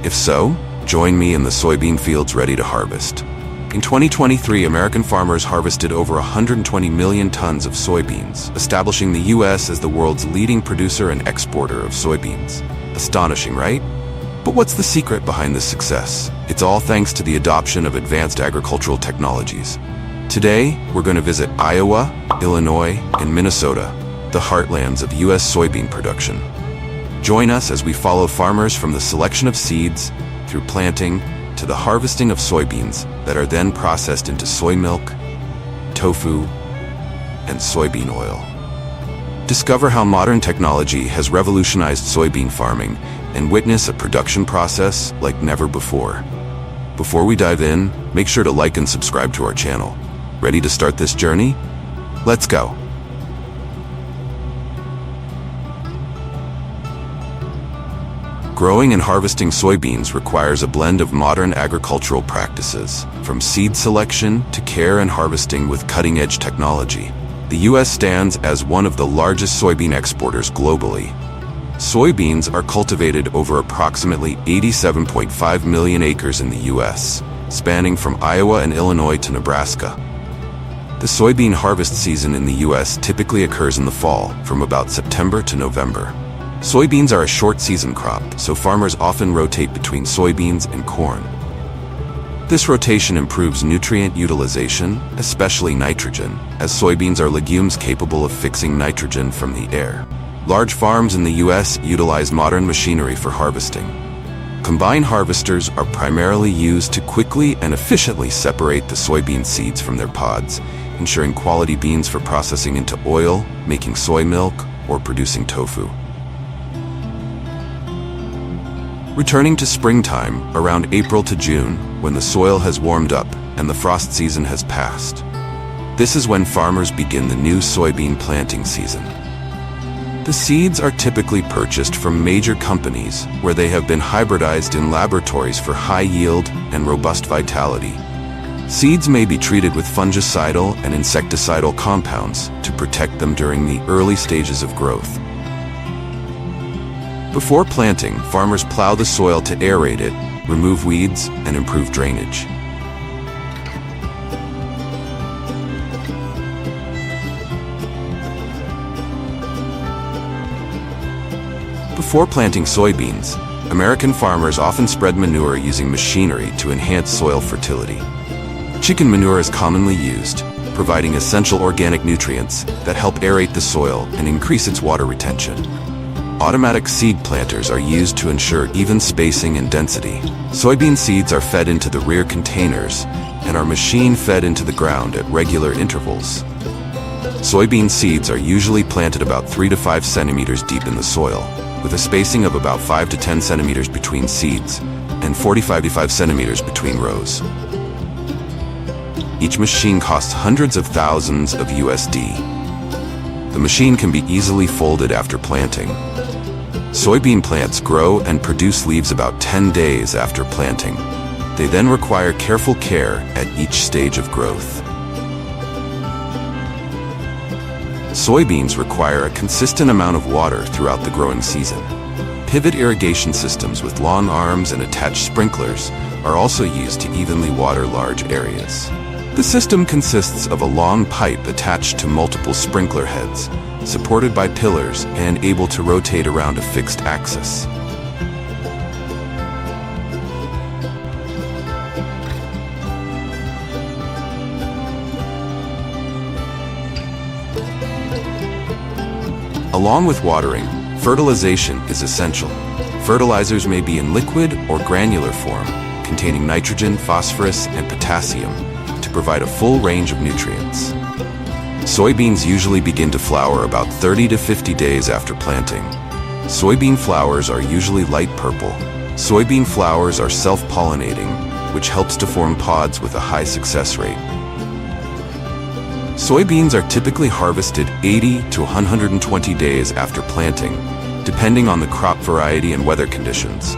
If so, join me in the soybean fields ready to harvest. In 2023, American farmers harvested over 120 million tons of soybeans, establishing the U.S. as the world's leading producer and exporter of soybeans. Astonishing, right? But what's the secret behind this success? It's all thanks to the adoption of advanced agricultural technologies. Today, we're going to visit Iowa, Illinois, and Minnesota, the heartlands of U.S. soybean production. Join us as we follow farmers from the selection of seeds, through planting, to the harvesting of soybeans that are then processed into soy milk, tofu, and soybean oil. Discover how modern technology has revolutionized soybean farming and witness a production process like never before. Before we dive in, make sure to like and subscribe to our channel. Ready to start this journey? Let's go! Growing and harvesting soybeans requires a blend of modern agricultural practices, from seed selection to care and harvesting with cutting-edge technology. The U.S. stands as one of the largest soybean exporters globally. Soybeans are cultivated over approximately 87.5 million acres in the U.S., spanning from Iowa and Illinois to Nebraska. The soybean harvest season in the U.S. typically occurs in the fall, from about September to November. Soybeans are a short-season crop, so farmers often rotate between soybeans and corn. This rotation improves nutrient utilization, especially nitrogen, as soybeans are legumes capable of fixing nitrogen from the air. Large farms in the U.S. utilize modern machinery for harvesting. Combine harvesters are primarily used to quickly and efficiently separate the soybean seeds from their pods, ensuring quality beans for processing into oil, making soy milk, or producing tofu. Returning to springtime, around April to June, when the soil has warmed up and the frost season has passed. This is when farmers begin the new soybean planting season. The seeds are typically purchased from major companies where they have been hybridized in laboratories for high yield and robust vitality. Seeds may be treated with fungicidal and insecticidal compounds to protect them during the early stages of growth. Before planting, farmers plow the soil to aerate it, remove weeds, and improve drainage. Before planting soybeans, American farmers often spread manure using machinery to enhance soil fertility. Chicken manure is commonly used, providing essential organic nutrients that help aerate the soil and increase its water retention. Automatic seed planters are used to ensure even spacing and density. Soybean seeds are fed into the rear containers and are machine-fed into the ground at regular intervals. Soybean seeds are usually planted about 3 to 5 centimeters deep in the soil, with a spacing of about 5 to 10 centimeters between seeds and 45 to 5 centimeters between rows. Each machine costs hundreds of thousands of USD. The machine can be easily folded after planting. Soybean plants grow and produce leaves about 10 days after planting. They then require careful care at each stage of growth. Soybeans require a consistent amount of water throughout the growing season. Pivot irrigation systems with long arms and attached sprinklers are also used to evenly water large areas. The system consists of a long pipe attached to multiple sprinkler heads, supported by pillars and able to rotate around a fixed axis. Along with watering, fertilization is essential. Fertilizers may be in liquid or granular form, containing nitrogen, phosphorus, and potassium, to provide a full range of nutrients. Soybeans usually begin to flower about 30 to 50 days after planting. Soybean flowers are usually light purple. Soybean flowers are self-pollinating, which helps to form pods with a high success rate. Soybeans are typically harvested 80 to 120 days after planting, depending on the crop variety and weather conditions.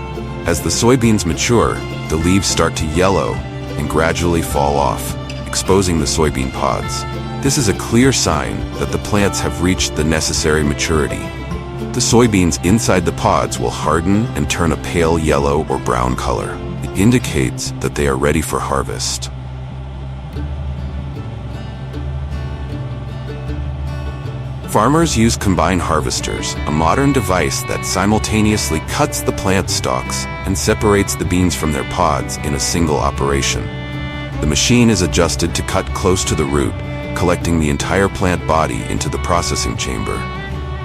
As the soybeans mature, the leaves start to yellow and gradually fall off, exposing the soybean pods. This is a clear sign that the plants have reached the necessary maturity. The soybeans inside the pods will harden and turn a pale yellow or brown color. It indicates that they are ready for harvest. Farmers use combine harvesters, a modern device that simultaneously cuts the plant stalks and separates the beans from their pods in a single operation. The machine is adjusted to cut close to the root, collecting the entire plant body into the processing chamber.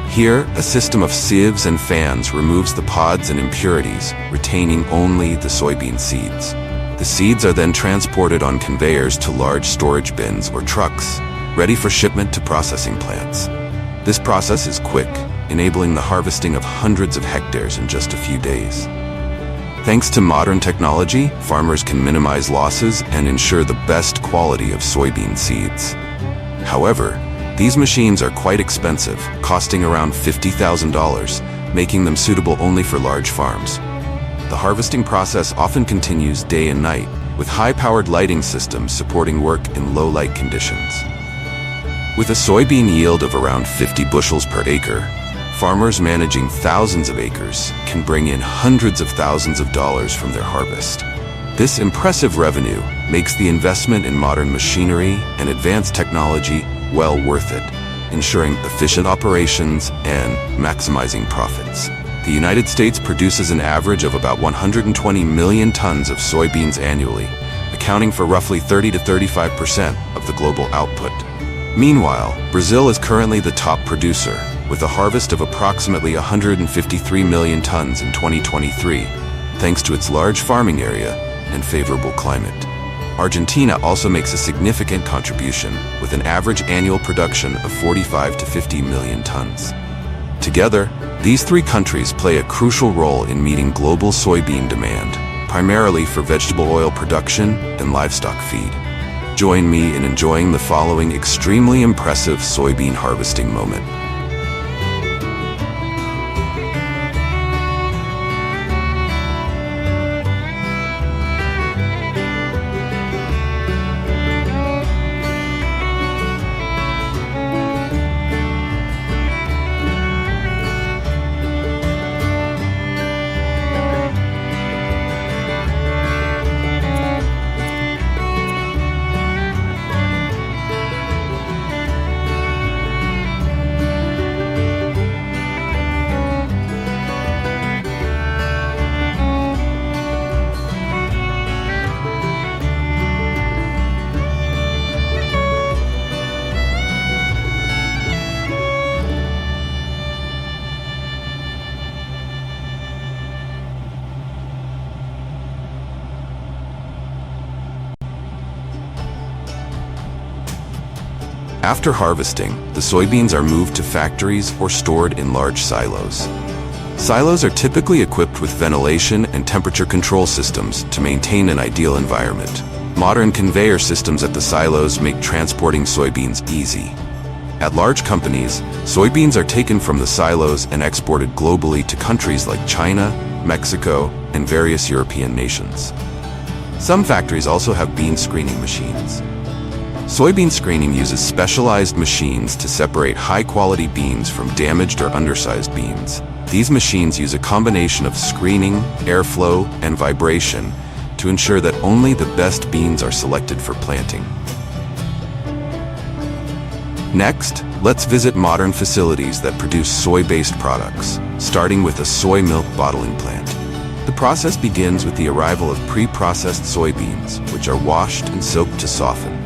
Here, a system of sieves and fans removes the pods and impurities, retaining only the soybean seeds. The seeds are then transported on conveyors to large storage bins or trucks, ready for shipment to processing plants. This process is quick, enabling the harvesting of hundreds of hectares in just a few days. Thanks to modern technology, farmers can minimize losses and ensure the best quality of soybean seeds. However, these machines are quite expensive, costing around $50,000, making them suitable only for large farms. The harvesting process often continues day and night, with high-powered lighting systems supporting work in low-light conditions. With a soybean yield of around 50 bushels per acre, farmers managing thousands of acres can bring in hundreds of thousands of dollars from their harvest. This impressive revenue makes the investment in modern machinery and advanced technology well worth it, ensuring efficient operations and maximizing profits. The United States produces an average of about 120 million tons of soybeans annually, accounting for roughly 30 to 35% of the global output. Meanwhile, Brazil is currently the top producer, with a harvest of approximately 153 million tons in 2023, thanks to its large farming area and favorable climate. Argentina also makes a significant contribution, with an average annual production of 45 to 50 million tons. Together, these three countries play a crucial role in meeting global soybean demand, primarily for vegetable oil production and livestock feed. Join me in enjoying the following extremely impressive soybean harvesting moment. After harvesting, the soybeans are moved to factories or stored in large silos. Silos are typically equipped with ventilation and temperature control systems to maintain an ideal environment. Modern conveyor systems at the silos make transporting soybeans easy. At large companies, soybeans are taken from the silos and exported globally to countries like China, Mexico, and various European nations. Some factories also have bean screening machines. Soybean screening uses specialized machines to separate high-quality beans from damaged or undersized beans. These machines use a combination of screening, airflow, and vibration to ensure that only the best beans are selected for planting. Next, let's visit modern facilities that produce soy-based products, starting with a soy milk bottling plant. The process begins with the arrival of pre-processed soybeans, which are washed and soaked to soften.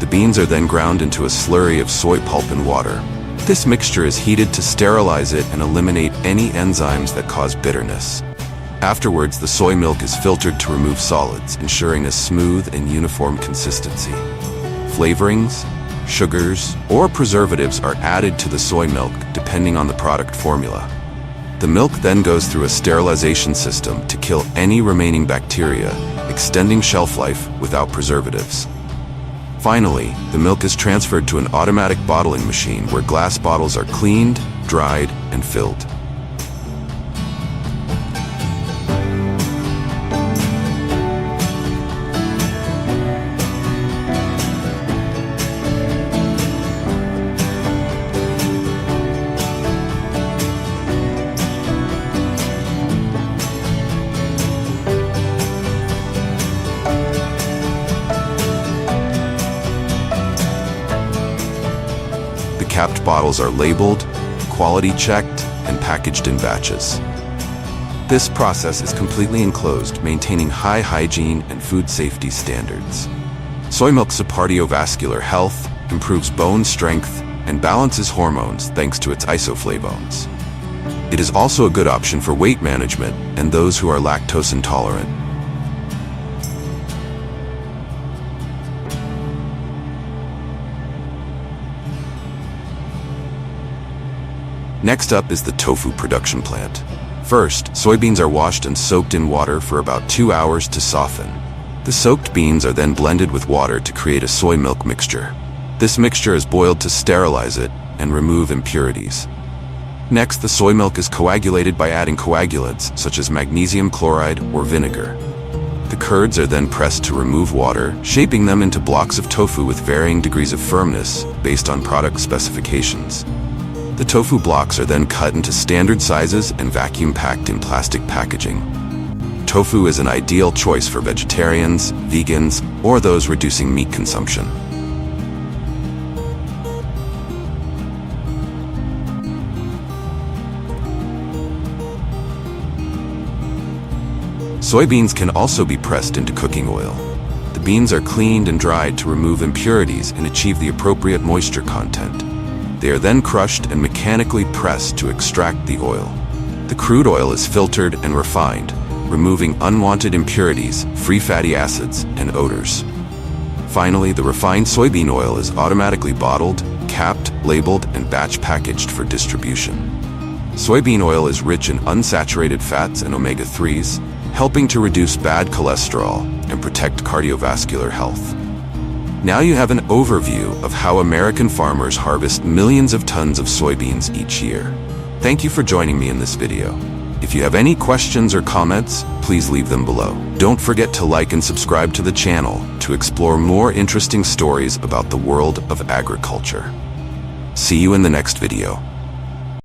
The beans are then ground into a slurry of soy pulp and water. This mixture is heated to sterilize it and eliminate any enzymes that cause bitterness. Afterwards, the soy milk is filtered to remove solids, ensuring a smooth and uniform consistency. Flavorings, sugars, or preservatives are added to the soy milk depending on the product formula. The milk then goes through a sterilization system to kill any remaining bacteria, extending shelf life without preservatives. Finally, the milk is transferred to an automatic bottling machine where glass bottles are cleaned, dried, and filled. Capped bottles are labeled, quality checked, and packaged in batches. This process is completely enclosed, maintaining high hygiene and food safety standards. Soy milk supports cardiovascular health, improves bone strength, and balances hormones thanks to its isoflavones. It is also a good option for weight management and those who are lactose intolerant. Next up is the tofu production plant. First, soybeans are washed and soaked in water for about 2 hours to soften. The soaked beans are then blended with water to create a soy milk mixture. This mixture is boiled to sterilize it and remove impurities. Next, the soy milk is coagulated by adding coagulants such as magnesium chloride or vinegar. The curds are then pressed to remove water, shaping them into blocks of tofu with varying degrees of firmness based on product specifications. The tofu blocks are then cut into standard sizes and vacuum packed in plastic packaging. Tofu is an ideal choice for vegetarians, vegans, or those reducing meat consumption. Soybeans can also be pressed into cooking oil. The beans are cleaned and dried to remove impurities and achieve the appropriate moisture content. They are then crushed and mechanically pressed to extract the oil. The crude oil is filtered and refined, removing unwanted impurities, free fatty acids, and odors. Finally, the refined soybean oil is automatically bottled, capped, labeled, and batch packaged for distribution. Soybean oil is rich in unsaturated fats and omega-3s, helping to reduce bad cholesterol and protect cardiovascular health. Now you have an overview of how American farmers harvest millions of tons of soybeans each year. Thank you for joining me in this video. If you have any questions or comments, please leave them below. Don't forget to like and subscribe to the channel to explore more interesting stories about the world of agriculture. See you in the next video.